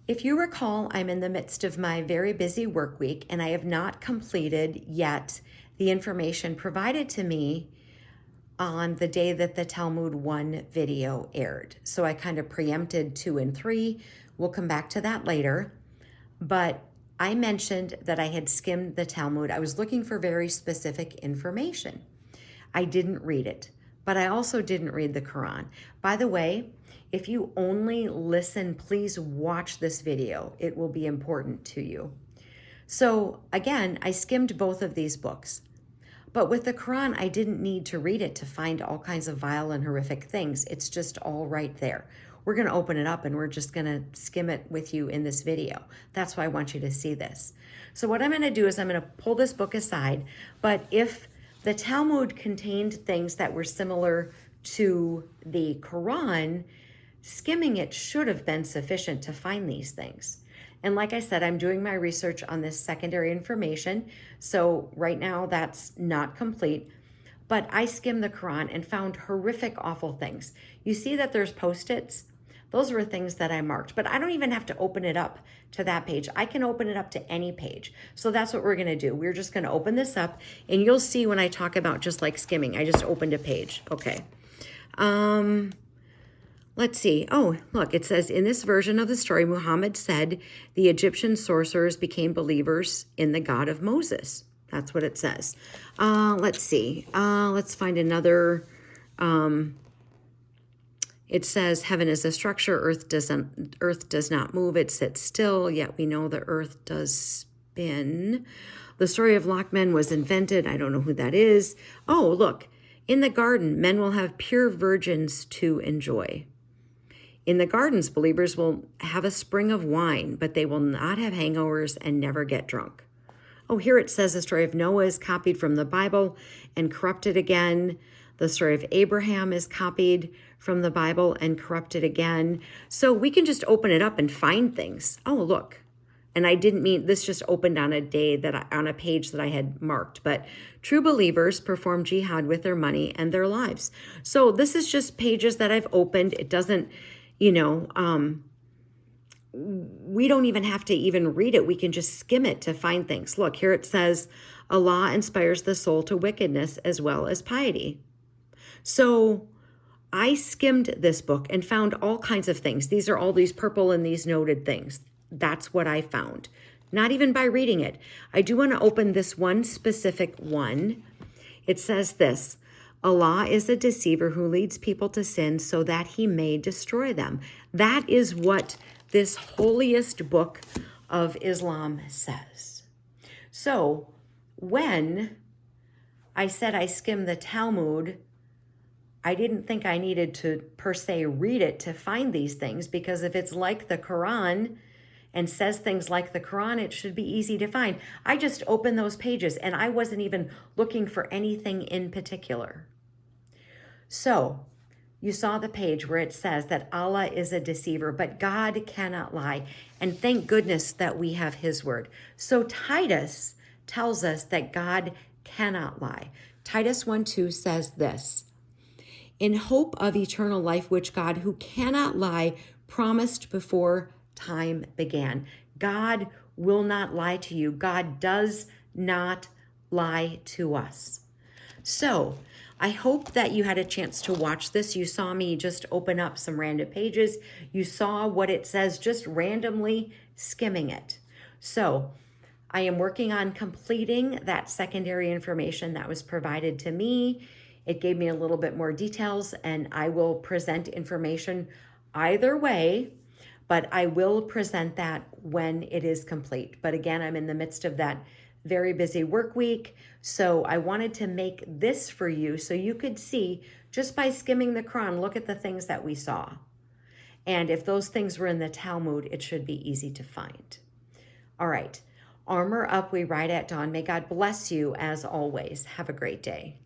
If you recall, I'm in the midst of my very busy work week and I have not completed yet the information provided to me on the day that the Talmud 1 video aired. So I kind of preempted 2 and 3. We'll come back to that later. But I mentioned that I had skimmed the Talmud. I was looking for very specific information. I didn't read it, but I also didn't read the Quran. By the way, if you only listen, please watch this video. It will be important to you. So again, I skimmed both of these books. But with the Quran, I didn't need to read it to find all kinds of vile and horrific things. It's just all right there. We're going to open it up and we're just going to skim it with you in this video. That's why I want you to see this. So what I'm going to do is I'm going to pull this book aside. But if the Talmud contained things that were similar to the Quran, skimming it should have been sufficient to find these things. And like I said, I'm doing my research on this secondary information. So right now that's not complete. But I skimmed the Quran and found horrific, awful things. You see that there's Post-its? Those were things that I marked, but I don't even have to open it up to that page. I can open it up to any page. So that's what we're going to do. We're just going to open this up and you'll see when I talk about just like skimming. I just opened a page. Okay. Let's see. Oh, look, it says in this version of the story, Muhammad said the Egyptian sorcerers became believers in the God of Moses. That's what it says. Let's see. Let's find another. It says heaven is a structure. Earth does not move. It sits still. Yet we know the earth does spin. The story of Lachman was invented. I don't know who that is. Oh, look. In the garden, men will have pure virgins to enjoy. In the gardens, believers will have a spring of wine, but they will not have hangovers and never get drunk. Oh, here it says the story of Noah is copied from the Bible and corrupted again. The story of Abraham is copied from the Bible and corrupted again. So we can just open it up and find things. Oh, look. And I didn't mean this just opened on a day on a page that I had marked, but true believers perform jihad with their money and their lives. So this is just pages that I've opened. It doesn't, we don't even have to even read it. We can just skim it to find things. Look, here it says, Allah inspires the soul to wickedness as well as piety. So I skimmed this book and found all kinds of things. These are all these purple and these noted things. That's what I found. Not even by reading it. I do want to open this one specific one. It says this, Allah is a deceiver who leads people to sin so that he may destroy them. That is what this holiest book of Islam says. So when I said I skimmed the Talmud, I didn't think I needed to per se read it to find these things, because if it's like the Quran and says things like the Quran, it should be easy to find. I just opened those pages and I wasn't even looking for anything in particular. So you saw the page where it says that Allah is a deceiver, but God cannot lie. And thank goodness that we have his word. So Titus tells us that God cannot lie. Titus 1:2 says this, in hope of eternal life, which God, who cannot lie, promised before time began. God will not lie to you. God does not lie to us. So I hope that you had a chance to watch this. You saw me just open up some random pages. You saw what it says, just randomly skimming it. So I am working on completing that secondary information that was provided to me. It gave me a little bit more details, and I will present information either way, but I will present that when it is complete. But again, I'm in the midst of that very busy work week, so I wanted to make this for you so you could see, just by skimming the Quran, look at the things that we saw. And if those things were in the Talmud, it should be easy to find. All right, armor up, we ride at dawn. May God bless you as always. Have a great day.